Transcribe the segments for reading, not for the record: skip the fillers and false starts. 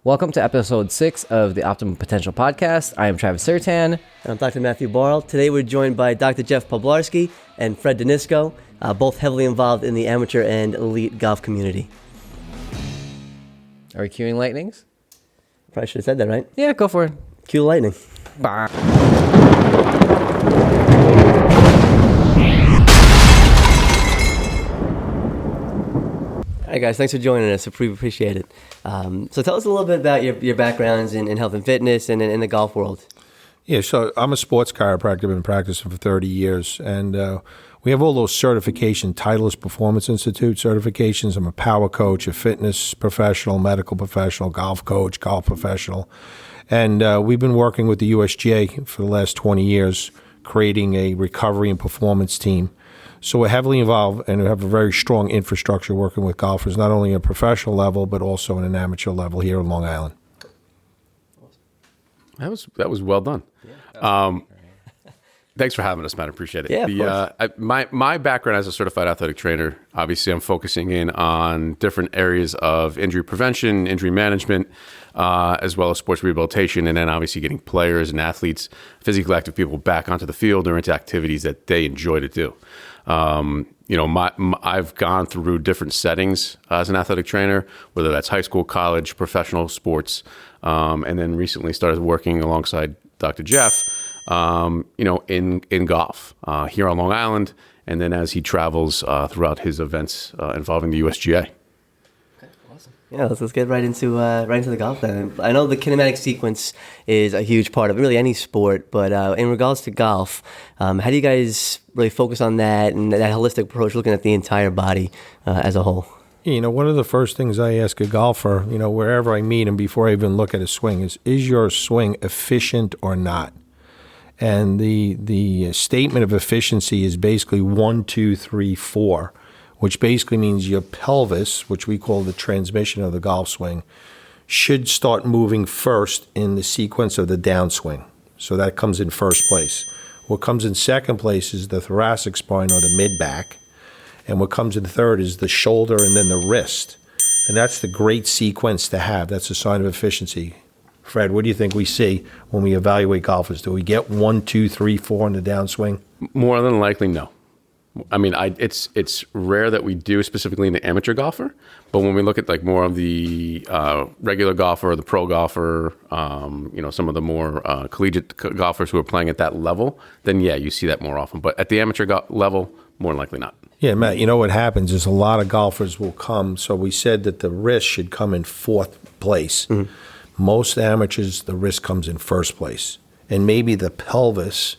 Welcome to episode 6 of the Optimum Potential Podcast. I am Travis Sertan. And I'm Dr. Matthew Barl. Today we're joined by Dr. Jeff Poplarski and Fred DeNisco, both heavily involved in the amateur and elite golf community. Are we cueing lightnings? Probably should have said that, right? Yeah, go for it. Cue lightning. Bah. All right, guys, thanks for joining us. We appreciate it. So tell us a little bit about your backgrounds in health and fitness and in the golf world. Yeah, so I'm a sports chiropractor. I've been practicing for 30 years, and we have all those certification, Titleist Performance Institute certifications. I'm a power coach, a fitness professional, medical professional, golf coach, golf professional. And we've been working with the USGA for the last 20 years, creating a recovery and performance team. So we're heavily involved and we have a very strong infrastructure working with golfers, not only at a professional level, but also at an amateur level here in Long Island. That was well done. Yeah. Thanks for having us, man. I appreciate it. Yeah, my background as a certified athletic trainer, obviously I'm focusing in on different areas of injury prevention, injury management, as well as sports rehabilitation, and then obviously getting players and athletes, physically active people back onto the field or into activities that they enjoy to do. I've gone through different settings as an athletic trainer, whether that's high school, college, professional sports, and then recently started working alongside Dr. Jeff, in golf here on Long Island, and then as he travels throughout his events involving the USGA. Okay, awesome. Yeah, let's get right into the golf then. I know the kinematic sequence is a huge part of really any sport, but in regards to golf, how do you guys really focus on that and that holistic approach, looking at the entire body as a whole? One of the first things I ask a golfer, wherever I meet him before I even look at a swing is your swing efficient or not? And the statement of efficiency is basically 1, 2, 3, 4, which basically means your pelvis, which we call the transmission of the golf swing, should start moving first in the sequence of the downswing. So that comes in first place. What comes in second place is the thoracic spine or the mid-back. And what comes in third is the shoulder and then the wrist. And that's the great sequence to have. That's a sign of efficiency. Fred, what do you think we see when we evaluate golfers? Do we get 1, 2, 3, 4 in the downswing? More than likely, no. I mean, it's rare that we do, specifically in the amateur golfer, but when we look at like more of the regular golfer or the pro golfer, some of the more collegiate golfers who are playing at that level, then yeah, you see that more often. But at the amateur level, more than likely not. Yeah, Matt, what happens is a lot of golfers will come. So we said that the wrist should come in fourth place. Mm-hmm. Most amateurs, the wrist comes in first place. And maybe the pelvis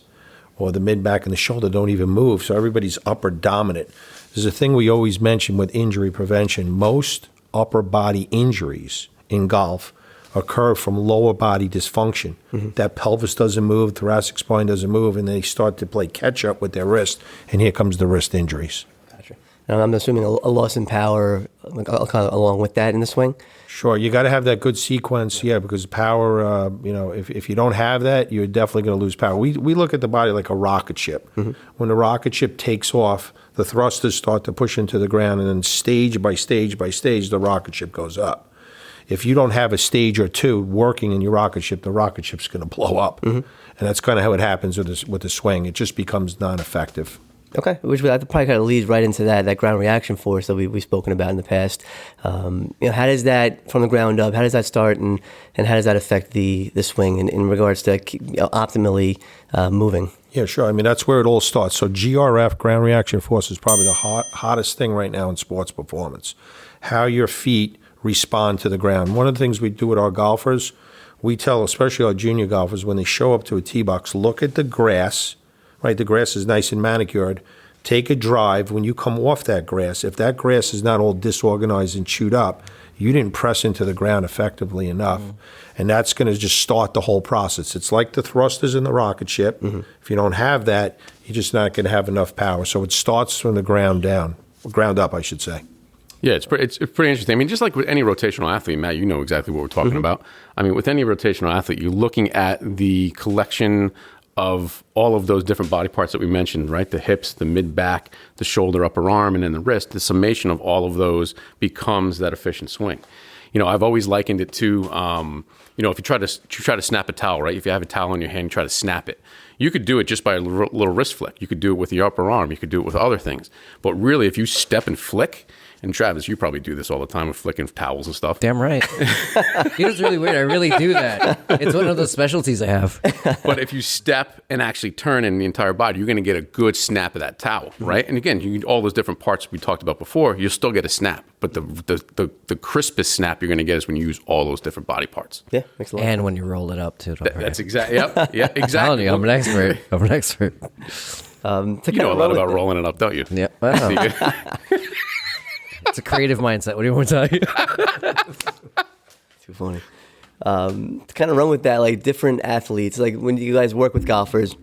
or the mid-back and the shoulder don't even move, so everybody's upper dominant. There's a thing we always mention with injury prevention. Most upper body injuries in golf occur from lower body dysfunction. Mm-hmm. That pelvis doesn't move, thoracic spine doesn't move, and they start to play catch-up with their wrist, and here comes the wrist injuries. Gotcha. And I'm assuming a loss in power kind of along with that in the swing? Sure, you got to have that good sequence, because power, if you don't have that, you're definitely going to lose power. We look at the body like a rocket ship. Mm-hmm. When the rocket ship takes off, the thrusters start to push into the ground, and then stage by stage by stage, the rocket ship goes up. If you don't have a stage or two working in your rocket ship, the rocket ship's going to blow up. Mm-hmm. And that's kind of how it happens with the swing. It just becomes non-effective. Okay, which probably kind of leads right into that ground reaction force that we've spoken about in the past. How does that, from the ground up, how does that start and how does that affect the swing in regards to optimally moving? Yeah, sure. That's where it all starts. So GRF, ground reaction force, is probably the hottest thing right now in sports performance. How your feet respond to the ground. One of the things we do with our golfers, we tell, especially our junior golfers, when they show up to a tee box, look at the grass. Right, the grass is nice and manicured. Take a drive. When you come off that grass, if that grass is not all disorganized and chewed up, you didn't press into the ground effectively enough. Mm-hmm. And that's going to just start the whole process. It's like the thrusters in the rocket ship. Mm-hmm. If you don't have that, you're just not going to have enough power. So it starts from the ground down, ground up, I should say. Yeah, it's pretty interesting. Just like with any rotational athlete, Matt, you know exactly what we're talking about. With any rotational athlete, you're looking at the collection of all of those different body parts that we mentioned, right? The hips, the mid-back, the shoulder, upper arm, and then the wrist. The summation of all of those becomes that efficient swing. I've always likened it to, if you try to snap a towel, right? If you have a towel in your hand, you try to snap it. You could do it just by a little wrist flick. You could do it with the upper arm. You could do it with other things. But really, if you step and flick, and Travis, you probably do this all the time with flicking towels and stuff. Damn right. It's really weird. I really do that. It's one of those specialties I have. But if you step and actually turn in the entire body, you're going to get a good snap of that towel, right? And again, you all those different parts we talked about before, you'll still get a snap. But the crispest snap you're going to get is when you use all those different body parts. Yeah, makes a lot. And when you roll it up too. That's exactly. Yep. Yeah. Exactly. I'm an expert. To You know a lot about it. rolling it up, don't you? Yeah. Wow. It's a creative mindset. What do you want to tell you? Too funny. To kind of run with that, like different athletes, like when you guys work with golfers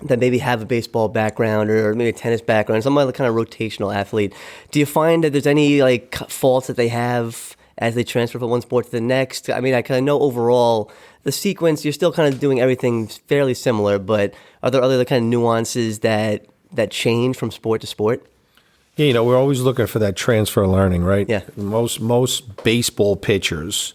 that maybe have a baseball background or maybe a tennis background, some other kind of rotational athlete, do you find that there's any like faults that they have as they transfer from one sport to the next? I mean, I kind of know overall the sequence, you're still kind of doing everything fairly similar, but are there other kind of nuances that change from sport to sport? Yeah, we're always looking for that transfer learning, right? Yeah. Most baseball pitchers,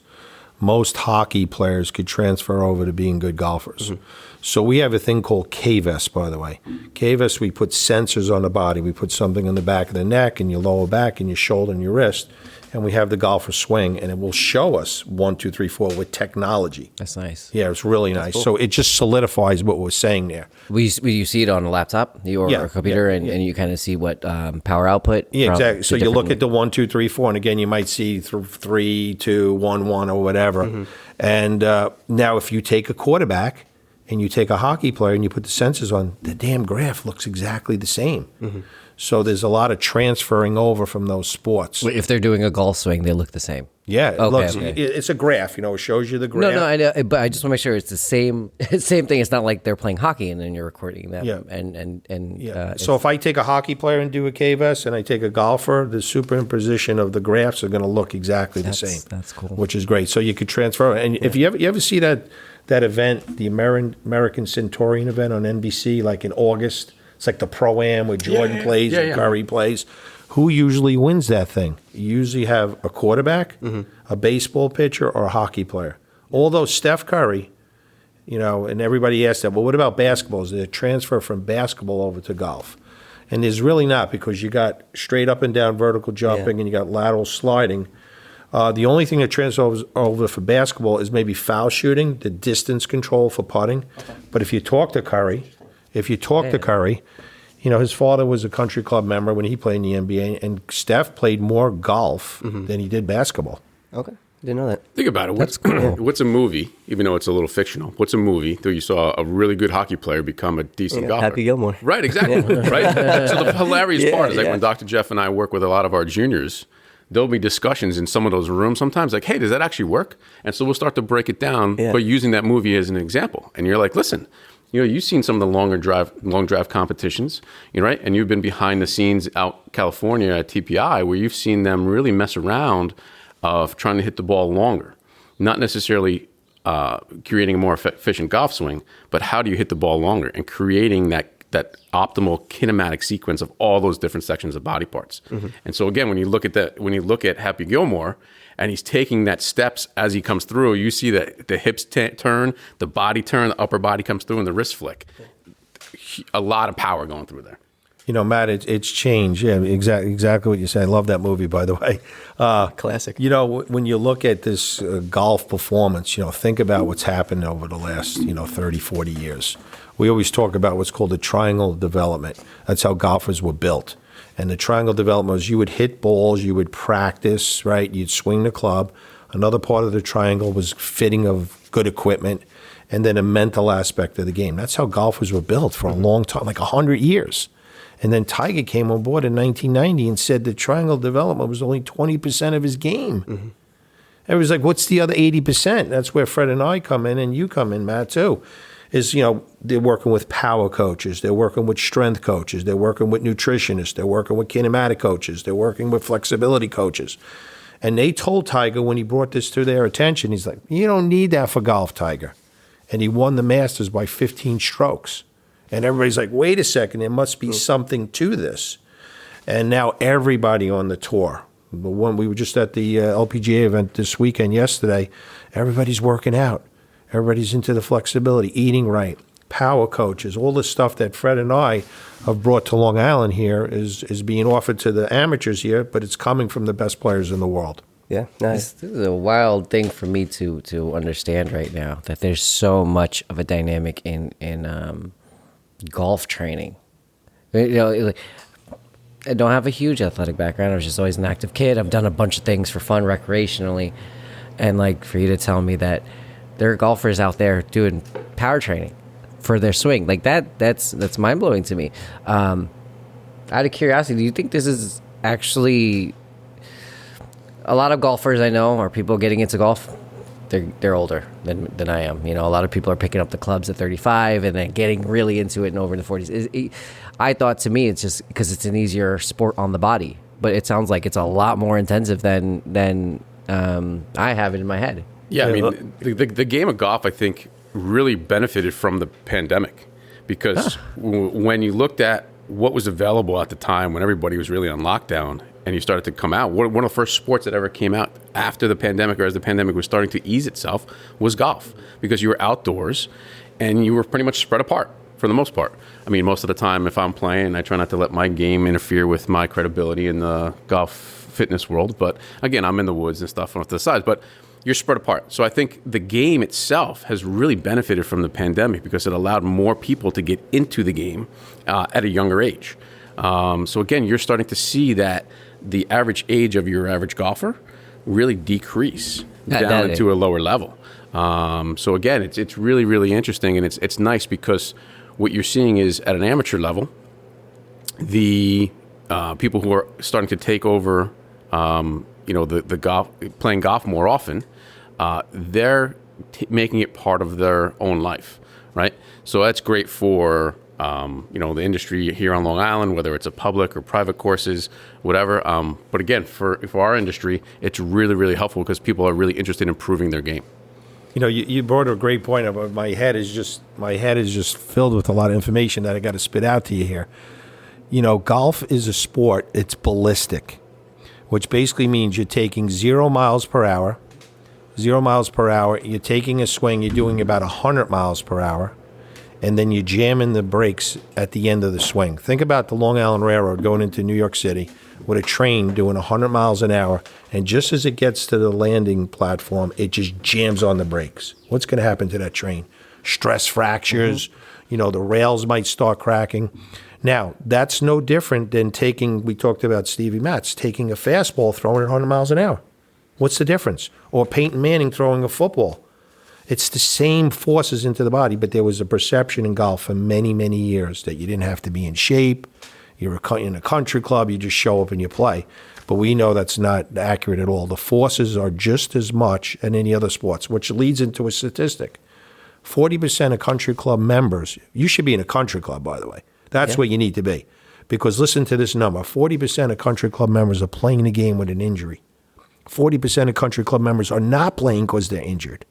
most hockey players could transfer over to being good golfers. Mm-hmm. So we have a thing called K-Vest, by the way. K-Vest, we put sensors on the body. We put something on the back of the neck and your lower back and your shoulder and your wrist. And we have the golfer swing, and it will show us 1, 2, 3, 4 with technology. That's nice. Yeah, it's really nice. Cool. So it just solidifies what we're saying there. You see it on a laptop or a computer, and you kind of see what power output. Yeah, exactly. So you look at the 1, 2, 3, 4, and again, you might see 3, 2, 1, 1, or whatever. Mm-hmm. And now if you take a quarterback and you take a hockey player and you put the sensors on, the damn graph looks exactly the same. Mm-hmm. So there's a lot of transferring over from those sports. If they're doing a golf swing, they look the same. Yeah, it's a graph. It shows you the graph. No, I know, but I just want to make sure it's the same thing. It's not like they're playing hockey and then you're recording them. Yeah. And so if I take a hockey player and do a K-Vest and I take a golfer, the superimposition of the graphs are going to look exactly the same. That's cool. Which is great. So you could transfer. And if you ever see that event, the American Centurion event on NBC, like in August. It's like the Pro-Am where Jordan plays and Curry plays. Who usually wins that thing? You usually have a quarterback, a baseball pitcher, or a hockey player. Although Steph Curry, and everybody asks that, well, what about basketball? Is there a transfer from basketball over to golf? And there's really not, because you got straight up and down vertical jumping and you got lateral sliding. The only thing that transfers over for basketball is maybe foul shooting, the distance control for putting. Okay. But if you talk to Curry, his father was a country club member when he played in the NBA, and Steph played more golf than he did basketball. Okay. Didn't know that. Think about it. What's a movie, even though it's a little fictional, what's a movie that you saw a really good hockey player become a decent golfer? Happy Gilmore. Right, exactly. Right? So the hilarious part is when Dr. Jeff and I work with a lot of our juniors, there'll be discussions in some of those rooms sometimes like, hey, does that actually work? And so we'll start to break it down by using that movie as an example. And you're like, listen, you've seen some of the long drive competitions, right? And you've been behind the scenes out California at TPI where you've seen them really mess around of trying to hit the ball longer. Not necessarily creating a more efficient golf swing, but how do you hit the ball longer and creating that optimal kinematic sequence of all those different sections of body parts. Mm-hmm. And so again, when you look at Happy Gilmore, and he's taking that steps as he comes through, you see that the hips turn, the body turn, the upper body comes through, and the wrist flick. A lot of power going through there. Matt, it's changed. Yeah, exactly what you said. I love that movie, by the way. Classic. When you look at this golf performance, think about what's happened over the last, 30, 40 years. We always talk about what's called the triangle development. That's how golfers were built. And the triangle development was you would hit balls, you would practice, right? You'd swing the club. Another part of the triangle was fitting of good equipment, and then a mental aspect of the game. That's how golfers were built for a long time, like 100 years. And then Tiger came on board in 1990 and said the triangle development was only 20% of his game. Mm-hmm. It was like, what's the other 80%? That's where Fred and I come in, and you come in, Matt, too. They're working with power coaches, they're working with strength coaches, they're working with nutritionists, they're working with kinematic coaches, they're working with flexibility coaches. And they told Tiger when he brought this to their attention, he's like, you don't need that for golf, Tiger. And he won the Masters by 15 strokes. And everybody's like, wait a second, there must be something to this. And now everybody on the tour, The one we were just at the LPGA event this weekend yesterday. Everybody's working out. Everybody's into the flexibility, eating right, power coaches, all the stuff that Fred and I have brought to Long Island here is being offered to the amateurs here, but it's coming from the best players in the world. Yeah, nice. This is a wild thing for me to understand right now, that there's so much of a dynamic in golf training. You know, like, I don't have a huge athletic background. I was just always an active kid. I've done a bunch of things for fun recreationally, and like for you to tell me that there are golfers out there doing power training for their swing, like that's mind blowing to me. Out of curiosity, do you think this is actually a lot of golfers I know, or people getting into golf? They're older than I am. You know, a lot of people are picking up the clubs at 35 and then getting really into it and over in the 40s. I thought, to me, it's just because it's an easier sport on the body, but it sounds like it's a lot more intensive than I have it in my head. Yeah, I mean, the game of golf, I think, really benefited from the pandemic because when you looked at what was available at the time when everybody was really on lockdown and you started to come out, one of the first sports that ever came out after the pandemic, or as the pandemic was starting to ease itself, was golf, because you were outdoors and you were pretty much spread apart for the most part. I mean, most of the time if I'm playing, I try not to let my game interfere with my credibility in the golf fitness world. But again, I'm in the woods and stuff off to the sides, but you're spread apart. So I think the game itself has really benefited from the pandemic because it allowed more people to get into the game at a younger age. So again, you're starting to see that the average age of your average golfer really decrease down into a lower level. So again, it's really, really interesting, and it's nice because what you're seeing is at an amateur level, the people who are starting to take over, the golf, playing golf more often, they're making it part of their own life, right? So that's great for the industry here on Long Island, whether it's a public or private courses, whatever. But again, for our industry, it's really, really helpful because people are really interested in improving their game. You know, you brought a great point about my head is just filled with a lot of information that I got to spit out to you here. You know, golf is a sport. It's ballistic, which basically means you're taking 0 miles per hour. 0 miles per hour. You're taking a swing. You're doing about 100 miles per hour. And then you're jamming the brakes at the end of the swing. Think about the Long Island Railroad going into New York City with a train doing 100 miles an hour. And just as it gets to the landing platform, it just jams on the brakes. What's going to happen to that train? Stress fractures. You know, the rails might start cracking. Now, that's no different than we talked about Stevie Matz, taking a fastball, throwing it 100 miles an hour. What's the difference? Or Peyton Manning throwing a football. It's the same forces into the body, but there was a perception in golf for many, many years that you didn't have to be in shape. You're in a country club, you just show up and you play. But we know that's not accurate at all. The forces are just as much in any other sports, which leads into a statistic. 40% of country club members, you should be in a country club, by the way. That's where you need to be. Because listen to this number, 40% of country club members are playing the game with an injury. 40% of country club members are not playing because they're injured.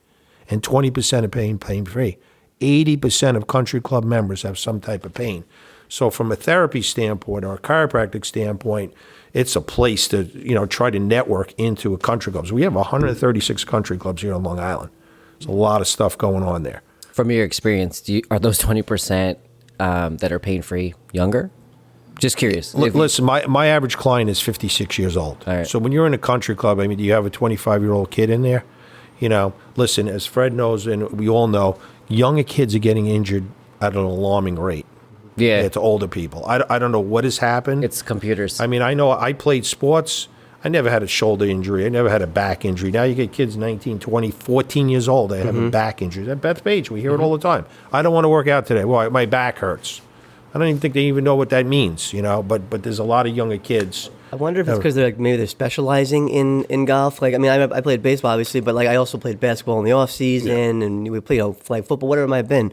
And 20% are pain free. 80% of country club members have some type of pain. So from a therapy standpoint or a chiropractic standpoint, it's a place to, try to network into a country clubs. We have 136 country clubs here on Long Island. There's a lot of stuff going on there. From your experience, are those 20% that are pain-free younger? Just curious. Listen, my average client is 56 years old. All right. So when you're in a country club, I mean, do you have a 25-year-old kid in there? Listen, as Fred knows and we all know, younger kids are getting injured at an alarming rate. Yeah. It's older people. I don't know what has happened. It's computers. I mean, I know I played sports. I never had a shoulder injury. I never had a back injury. Now you get kids 19, 20, 14 years old. They have a back injury. At Beth Page, we hear it all the time. I don't want to work out today. Well, my back hurts. I don't even think they even know what that means, but there's a lot of younger kids. I wonder if it's because maybe they're specializing in golf. Like, I mean, I played baseball, obviously, but like I also played basketball in the off season, and we played flag football, whatever it might have been.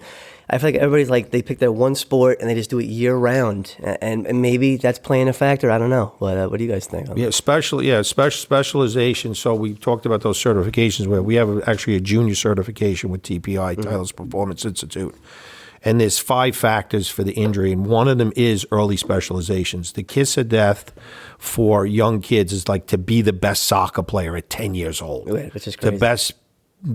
I feel like everybody's like they pick their one sport and they just do it year round, and maybe that's playing a factor. I don't know. What do you guys think? Specialization. So we talked about those certifications where we have actually a junior certification with TPI, Titleist Performance Institute. And there's 5 factors for the injury, and one of them is early specializations. The kiss of death for young kids is like to be the best soccer player at 10 years old. Which is crazy. The best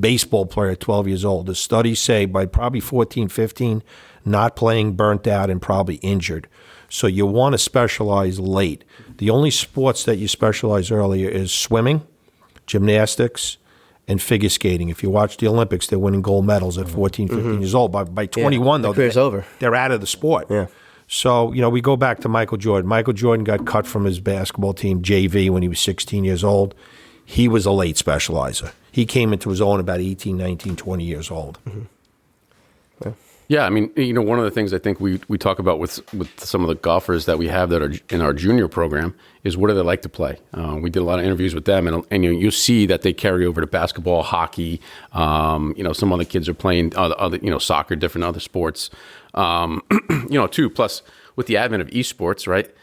baseball player at 12 years old. The studies say by probably 14, 15, not playing, burnt out, and probably injured. So you want to specialize late. The only sports that you specialize earlier is swimming, gymnastics, and figure skating. If you watch the Olympics, they're winning gold medals at 14, 15 years old. By 21, though, career's over. They're out of the sport. Yeah. So, we go back to Michael Jordan. Michael Jordan got cut from his basketball team, JV, when he was 16 years old. He was a late specializer. He came into his own about 18, 19, 20 years old. Yeah, I mean, one of the things I think we talk about with some of the golfers that we have that are in our junior program is what do they like to play. We did a lot of interviews with them, and you'll see that they carry over to basketball, hockey. Some other kids are playing other soccer, different other sports. Too. Plus, with the advent of esports, right?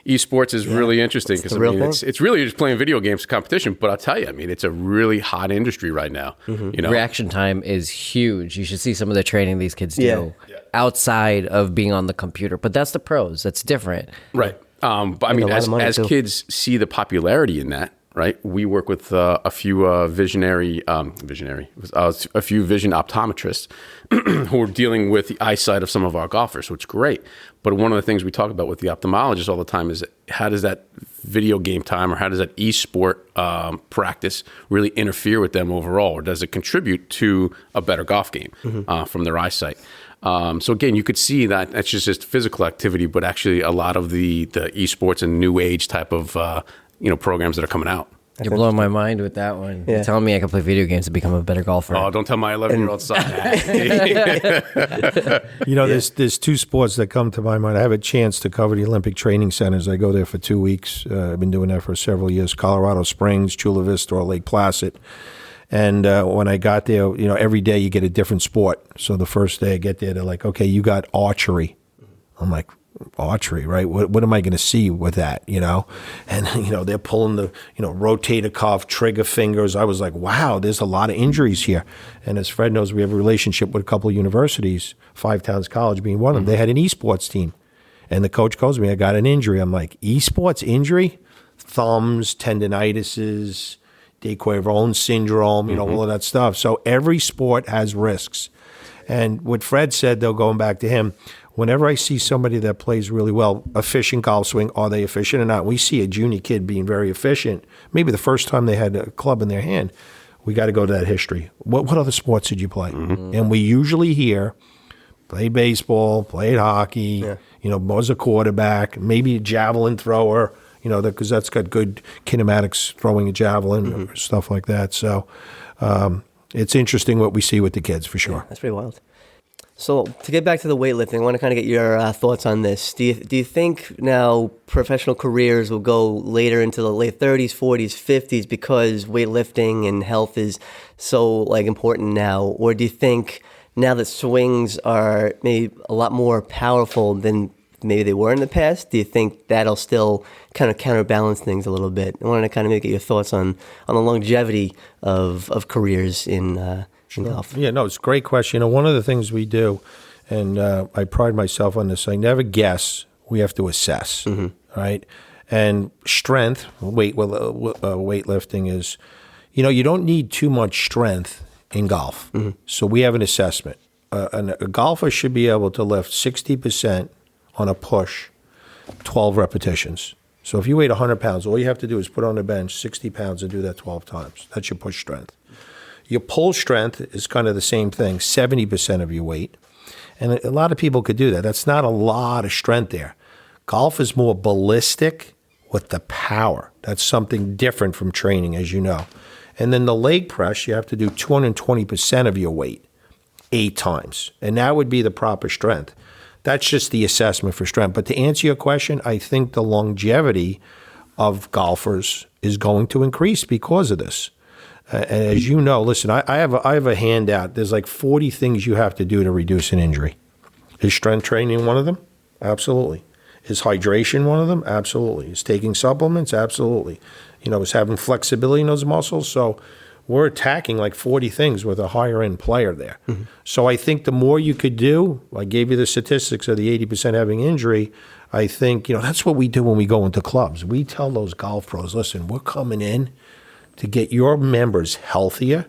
Esports is really interesting because it's really just playing video games competition. But I'll tell you, I mean, it's a really hot industry right now. Reaction time is huge. You should see some of the training these kids do outside of being on the computer. But that's the pros. That's different. Right. But I mean, as kids see the popularity in that, right? We work with a few a few vision optometrists who are dealing with the eyesight of some of our golfers, which is great. But one of the things we talk about with the ophthalmologists all the time is how does that video game time or how does that e-sport practice really interfere with them overall, or does it contribute to a better golf game from their eyesight? So again, you could see that that's just physical activity, but actually a lot of the esports and new age type of programs that are coming out. You're blowing my mind with that one. Yeah. You're telling me I can play video games to become a better golfer. Oh, don't tell my 11-year-old son that. There's 2 sports that come to my mind. I have a chance to cover the Olympic training centers. I go there for 2 weeks. I've been doing that for several years. Colorado Springs, Chula Vista, or Lake Placid. And when I got there, every day you get a different sport. So the first day I get there, they're like, okay, you got archery. I'm like, archery, right? What am I going to see with that, And, they're pulling the, rotator cuff, trigger fingers. I was like, wow, there's a lot of injuries here. And as Fred knows, we have a relationship with a couple of universities, Five Towns College being one of them. They had an esports team. And the coach calls me, I got an injury. I'm like, esports injury? Thumbs, tendinitises, de Quervain syndrome, all of that stuff. So every sport has risks. And what Fred said, though, going back to him, whenever I see somebody that plays really well, efficient golf swing, are they efficient or not? We see a junior kid being very efficient. Maybe the first time they had a club in their hand, we got to go to that history. What other sports did you play? And we usually hear, played baseball, played hockey, was a quarterback, maybe a javelin thrower, because that's got good kinematics throwing a javelin or stuff like that. So it's interesting what we see with the kids for sure. Yeah, that's pretty wild. So to get back to the weightlifting, I want to kind of get your thoughts on this. Do you think now professional careers will go later into the late 30s, 40s, 50s because weightlifting and health is so important now? Or do you think now that swings are maybe a lot more powerful than maybe they were in the past, do you think that'll still kind of counterbalance things a little bit? I wanted to kind of get your thoughts on the longevity of careers in golf. Yeah, no, it's a great question. One of the things we do, and I pride myself on this, I never guess. We have to assess, right? And strength, weightlifting is, you don't need too much strength in golf. So we have an assessment. A golfer should be able to lift 60% on a push, 12 repetitions. So if you weigh 100 pounds, all you have to do is put on the bench 60 pounds and do that 12 times. That's your push strength. Your pull strength is kind of the same thing, 70% of your weight. And a lot of people could do that. That's not a lot of strength there. Golf is more ballistic with the power. That's something different from training, as you know. And then the leg press, you have to do 220% of your weight 8 times. And that would be the proper strength. That's just the assessment for strength. But to answer your question, I think the longevity of golfers is going to increase because of this. And as you know, listen, I have a handout. There's like 40 things you have to do to reduce an injury. Is strength training one of them? Absolutely. Is hydration one of them? Absolutely. Is taking supplements? Absolutely. Is having flexibility in those muscles? So we're attacking like 40 things with a higher end player there. So I think the more you could do, I gave you the statistics of the 80% having injury. I think, that's what we do when we go into clubs. We tell those golf pros, listen, we're coming in to get your members healthier,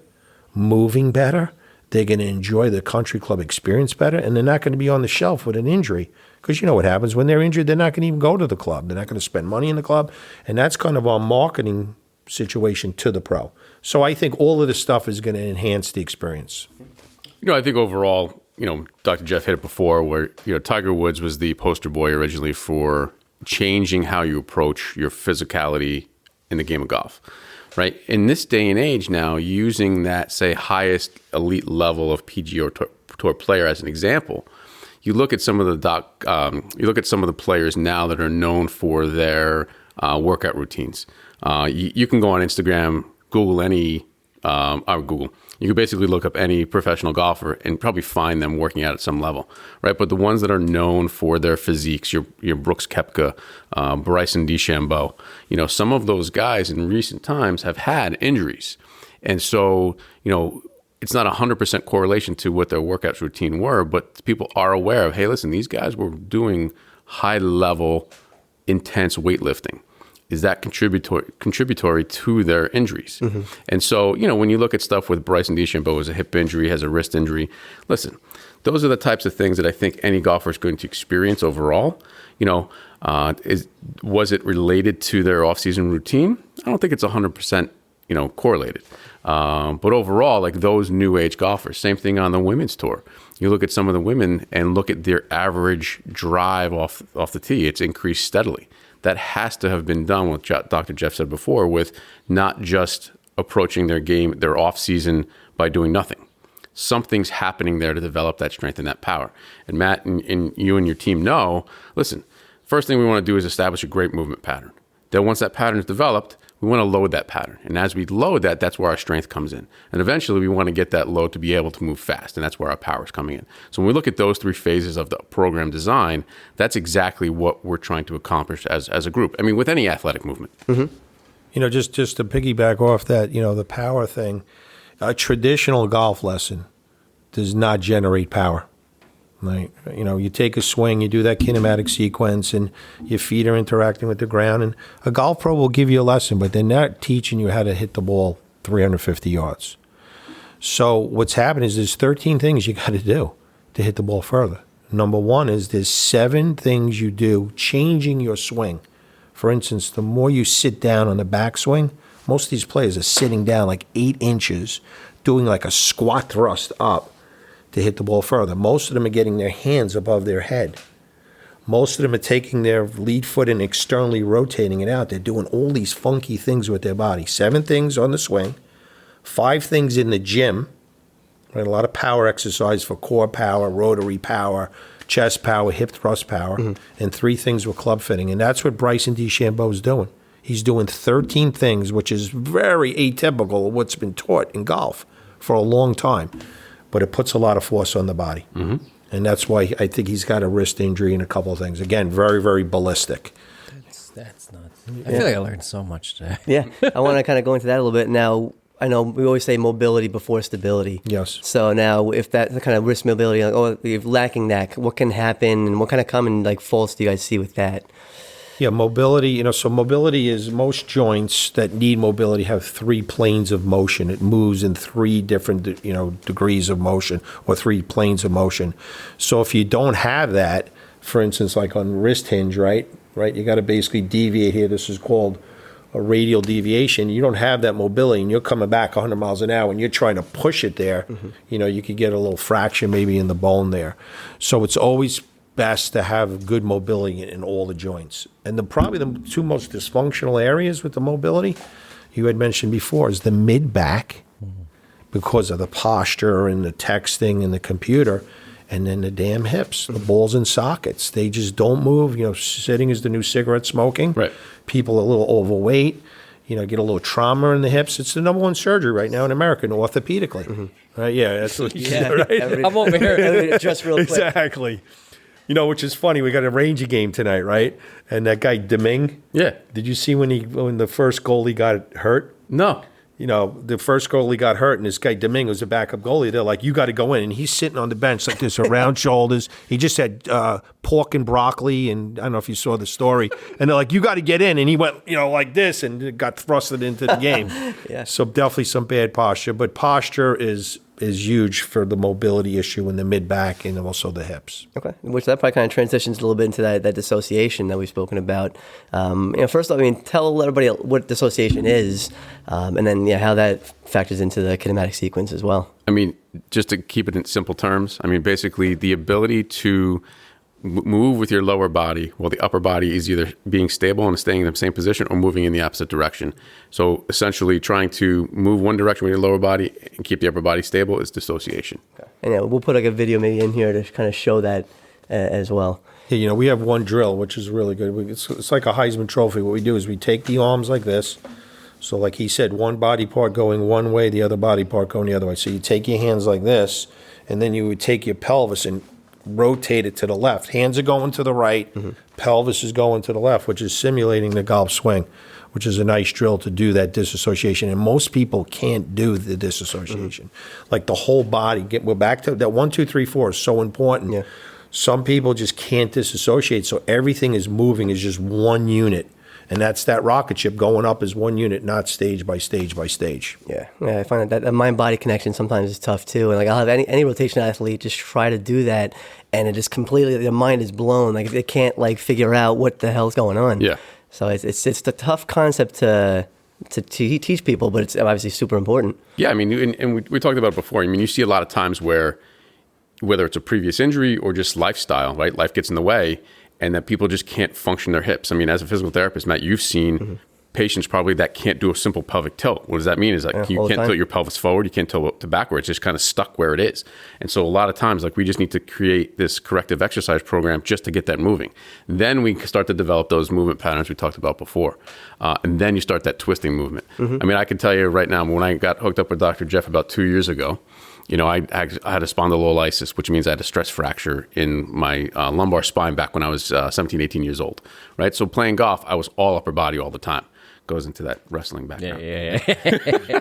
moving better. They're going to enjoy the country club experience better, and they're not going to be on the shelf with an injury. Because you know what happens when they're injured, they're not going to even go to the club. They're not going to spend money in the club. And that's kind of our marketing situation to the pro. So I think all of this stuff is going to enhance the experience. I think overall, Dr. Jeff hit it before where, Tiger Woods was the poster boy originally for changing how you approach your physicality in the game of golf, right? In this day and age now, using that, say, highest elite level of PGA Tour player as an example, you look at some of the players now that are known for their workout routines. You can go on Instagram, Google any, Google. You can basically look up any professional golfer and probably find them working out at some level, right? But the ones that are known for their physiques, your Brooks Koepka, Bryson DeChambeau, some of those guys in recent times have had injuries. And so, it's not 100% correlation to what their workouts routine were, but people are aware of, hey, listen, these guys were doing high-level, intense weightlifting. Is that contributory to their injuries? And so, when you look at stuff with Bryson DeChambeau has a hip injury, has a wrist injury, listen, those are the types of things that I think any golfer is going to experience overall. Was it related to their off-season routine? I don't think it's 100%, correlated. But overall, like those new age golfers, same thing on the women's tour. You look at some of the women and look at their average drive off the tee. It's increased steadily. That has to have been done, what Dr. Jeff said before, with not just approaching their game, their off season by doing nothing. Something's happening there to develop that strength and that power. And Matt and you and your team know, listen, first thing we want to do is establish a great movement pattern. Then once that pattern is developed, we want to load that pattern. And as we load that, that's where our strength comes in. And eventually we want to get that load to be able to move fast. And that's where our power is coming in. So when we look at those three phases of the program design, that's exactly what we're trying to accomplish as a group. I mean, with any athletic movement. Just to piggyback off that, the power thing, a traditional golf lesson does not generate power. Like, you take a swing, you do that kinematic sequence, and your feet are interacting with the ground. And a golf pro will give you a lesson, but they're not teaching you how to hit the ball 350 yards. So what's happening is there's 13 things you got to do to hit the ball further. Number one is there's 7 things you do changing your swing. For instance, the more you sit down on the backswing, most of these players are sitting down like 8 inches, doing like a squat thrust up to hit the ball further. Most of them are getting their hands above their head. Most of them are taking their lead foot and externally rotating it out. They're doing all these funky things with their body. 7 things on the swing, 5 things in the gym, right? A lot of power exercise for core power, rotary power, chest power, hip thrust power, and 3 things with club fitting. And that's what Bryson DeChambeau is doing. He's doing 13 things, which is very atypical of what's been taught in golf for a long time. But it puts a lot of force on the body. And that's why I think he's got a wrist injury and a couple of things. Again, very, very ballistic. That's nuts. I feel like I learned so much today. Yeah, I want to kind of go into that a little bit. Now, I know we always say mobility before stability. Yes. So now if that kind of wrist mobility, like, you're lacking that, what can happen and what kind of common faults do you guys see with that? Yeah, mobility, so mobility is most joints that need mobility have 3 planes of motion. It moves in 3 different, degrees of motion or 3 planes of motion. So if you don't have that, for instance, like on wrist hinge, right, you got to basically deviate here. This is called a radial deviation. You don't have that mobility and you're coming back 100 miles an hour and you're trying to push it there. You could get a little fraction maybe in the bone there. So it's always best to have good mobility in all the joints. And probably the 2 most dysfunctional areas with the mobility, you had mentioned before, is the mid-back because of the posture and the texting and the computer, and then the damn hips, the balls and sockets. They just don't move. Sitting is the new cigarette smoking. Right. People are a little overweight, get a little trauma in the hips. It's the number 1 surgery right now in America, orthopedically. Right? Yeah, that's what right? I'm over here. Just real quick. Exactly. Which is funny. We got a Ranger game tonight, right? And that guy Deming. Yeah. Did you see when the first goalie got hurt? No. the first goalie got hurt, and this guy Domingo's a backup goalie. They're like, you got to go in, and he's sitting on the bench like this, around shoulders. He just had pork and broccoli, and I don't know if you saw the story. And they're like, you got to get in, and he went, like this, and got thrusted into the game. Yeah. So definitely some bad posture, but posture is huge for the mobility issue in the mid back and also the hips. Okay, which that probably kind of transitions a little bit into that dissociation that we've spoken about. First off, tell everybody what dissociation is, and then how that factors into the kinematic sequence as well. Just to keep it in simple terms, basically the ability to move with your lower body while the upper body is either being stable and staying in the same position or moving in the opposite direction. So essentially trying to move one direction with your lower body and keep the upper body stable is dissociation. Okay. And we'll put like a video maybe in here to kind of show that as well. Yeah, we have one drill, which is really good. It's like a Heisman Trophy. What we do is we take the arms like this. So like he said, one body part going one way, the other body part going the other way. So you take your hands like this, and then you would take your pelvis and rotate it to the left. Hands are going to the right, pelvis is going to the left, which is simulating the golf swing, which is a nice drill to do that disassociation. And most people can't do the disassociation. Like the whole body. We're back to that 1, 2, 3, 4 is so important. Yeah. Some people just can't disassociate, so everything is moving as just one unit. And that's that rocket ship going up as one unit, not stage by stage by stage. Yeah, I find that mind-body connection sometimes is tough too. And like I'll have any rotation athlete just try to do that, and it is completely, their mind is blown. Like they can't figure out what the hell's going on. Yeah. So it's a tough concept to teach people, but it's obviously super important. Yeah, and we talked about it before. You see a lot of times where, whether it's a previous injury or just lifestyle, right? Life gets in the way, and that people just can't function their hips. As a physical therapist, Matt, you've seen patients probably that can't do a simple pelvic tilt. What does that mean? Is that you can't tilt your pelvis forward, you can't tilt to backward. It's just kind of stuck where it is. And so a lot of times, we just need to create this corrective exercise program just to get that moving. Then we start to develop those movement patterns we talked about before. And then you start that twisting movement. I can tell you right now, when I got hooked up with Dr. Jeff about 2 years ago, I had a spondylolysis, which means I had a stress fracture in my lumbar spine back when I was 17, 18 years old, right? So playing golf, I was all upper body all the time. Goes into that wrestling background. Yeah.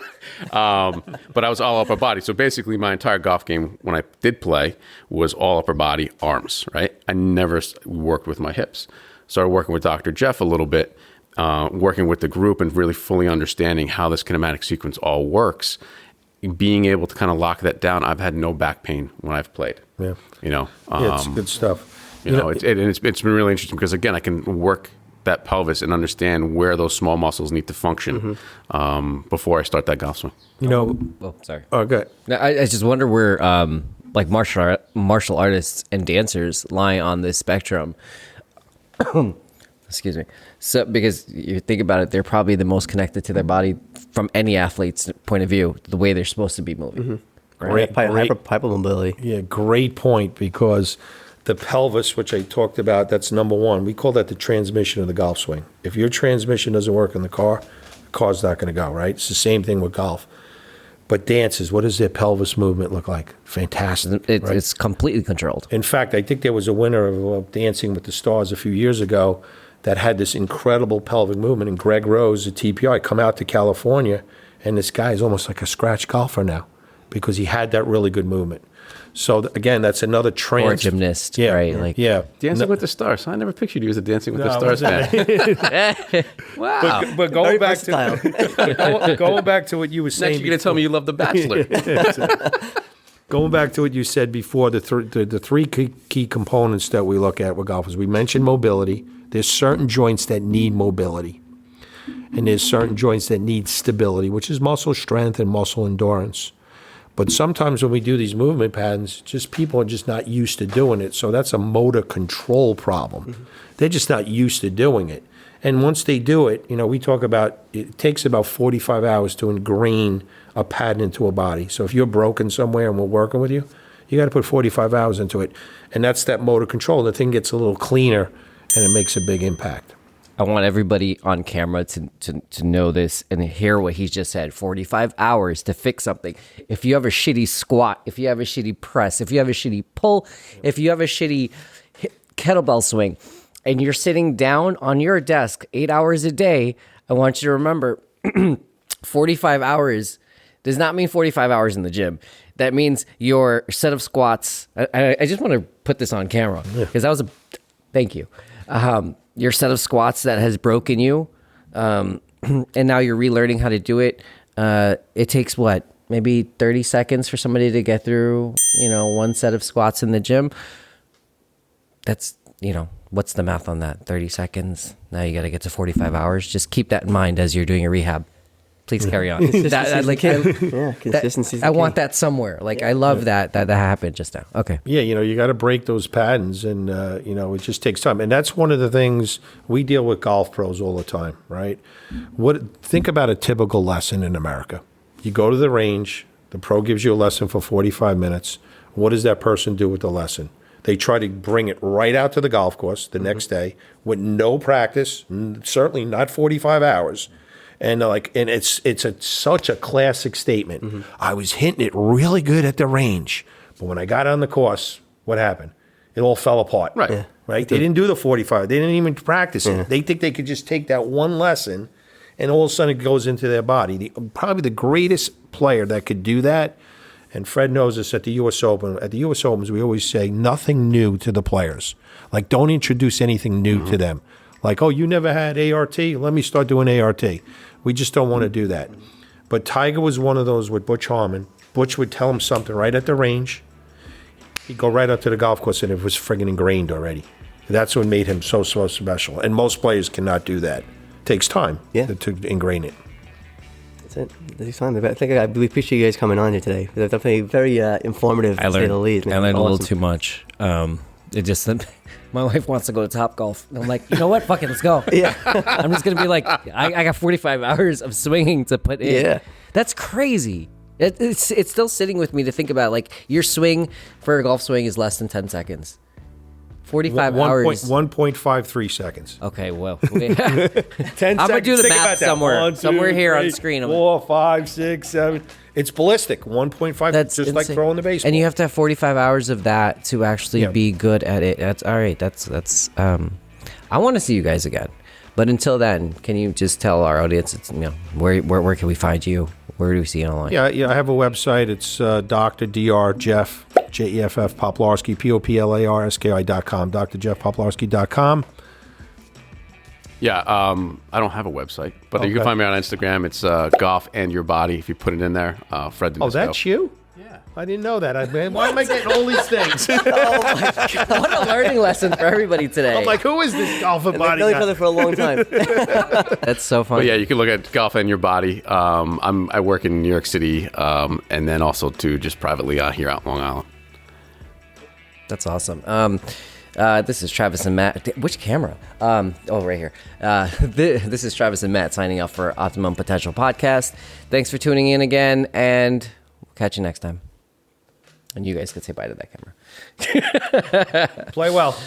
But I was all upper body. So basically my entire golf game, when I did play, was all upper body, arms, right? I never worked with my hips. Started working with Dr. Jeff a little bit, working with the group and really fully understanding how this kinematic sequence all works. Being able to kind of lock that down, I've had no back pain when I've played. Yeah. It's good stuff. It's been really interesting because, again, I can work that pelvis and understand where those small muscles need to function before I start that golf swing. Oh, sorry. Oh, good. Now, I just wonder where martial artists and dancers lie on this spectrum. Excuse me. So, because you think about it, they're probably the most connected to their body from any athlete's point of view, the way they're supposed to be moving. Great hypermobility. Yeah, great point, because the pelvis, which I talked about, that's number one. We call that the transmission of the golf swing. If your transmission doesn't work in the car's not going to go, right? It's the same thing with golf. But dancers, what does their pelvis movement look like? Fantastic. Right? It's completely controlled. In fact, I think there was a winner of Dancing with the Stars a few years ago that had this incredible pelvic movement, and Greg Rose, the TPI, come out to California, and this guy is almost like a scratch golfer now because he had that really good movement. So again, that's another trans. Or a gymnast, right? Dancing with the Stars. I never pictured you as a Dancing with the Stars fan. Wow. But going back to going back to what you were saying, Next, you're going to tell me you love The Bachelor. Going back to what you said before, the three key components that we look at with golfers. We mentioned mobility. There's certain joints that need mobility, and there's certain joints that need stability, which is muscle strength and muscle endurance. But sometimes when we do these movement patterns, just people are just not used to doing it. So that's a motor control problem. They're just not used to doing it. And once they do it, we talk about it takes about 45 hours to ingrain a pattern into a body. So if you're broken somewhere and we're working with you, you got to put 45 hours into it. And that's that motor control. The thing gets a little cleaner, and it makes a big impact. I want everybody on camera to know this and hear what he just said. 45 hours to fix something. If you have a shitty squat, if you have a shitty press, if you have a shitty pull, if you have a shitty kettlebell swing, and you're sitting down on your desk 8 hours a day, I want you to remember 45 hours does not mean 45 hours in the gym. That means your set of squats. I just want to put this on camera because that was a thank you. Your set of squats that has broken you, and now you're relearning how to do it. It takes what, maybe 30 seconds for somebody to get through, one set of squats in the gym. That's, what's the math on that? 30 seconds. Now you got to get to 45 hours. Just keep that in mind as you're doing your rehab. Please carry on. Consistency. I want that somewhere. I love that happened just now. Okay. Yeah, you got to break those patterns, and it just takes time. And that's one of the things we deal with golf pros all the time, right? Think about a typical lesson in America. You go to the range, the pro gives you a lesson for 45 minutes. What does that person do with the lesson? They try to bring it right out to the golf course the next day with no practice, certainly not 45 hours. And it's such a classic statement. I was hitting it really good at the range, but when I got on the course, what happened? It all fell apart. Right. Yeah. Right? They didn't do the 45. They didn't even practice it. They think they could just take that one lesson, and all of a sudden it goes into their body. Probably the greatest player that could do that, and Fred knows this at the U.S. Open. At the U.S. Opens, we always say nothing new to the players. Don't introduce anything new to them. Oh, you never had ART? Let me start doing ART. We just don't want to do that. But Tiger was one of those with Butch Harmon. Butch would tell him something right at the range. He'd go right up to the golf course, and it was friggin' ingrained already. That's what made him so special. And most players cannot do that. It takes time to ingrain it. That's it. That takes time. We appreciate you guys coming on here today. They're definitely very informative, to say the least. I learned a little too much. It just... My wife wants to go to Topgolf. And I'm like, you know what? Fuck it, let's go. Yeah. I'm just going to be like, I got 45 hours of swinging to put in. Yeah. That's crazy. It's still sitting with me to think about, your swing for a golf swing is less than 10 seconds. 45 hours. 1.53 seconds. Okay, well. 10 I'm going to do the Think math about that. somewhere. 1, 2, somewhere here 3, on screen. 4, 5, 6, 7. It's ballistic. 1.5. That's just insane. like throwing the baseball. And you have to have 45 hours of that to actually be good at it. That's all right. That's I want to see you guys again. But until then, can you just tell our audience, where can we find you? Where do we see you online? Yeah, I have a website. It's Dr. Dr. Jeff, Jeff Poplarski, POPLARSKI.com, drjeffpoplarski.com. Yeah, I don't have a website, but you can find me on Instagram. It's Golf and Your Body. If you put it in there, Fred DeNisco. Oh, that's you? Yeah. I didn't know that. Why am I getting all these things? Oh my God. What a learning lesson for everybody today. I'm like, who is this golf and body They've known each guy? other for a long time. That's so fun. But yeah, you can look at Golf and Your Body. I work in New York City, and then also too just privately here out in Long Island. That's awesome. This is Travis and Matt. Which camera? Right here. This is Travis and Matt signing off for Optimum Potential Podcast. Thanks for tuning in again, and we'll catch you next time. And you guys can say bye to that camera. Play well.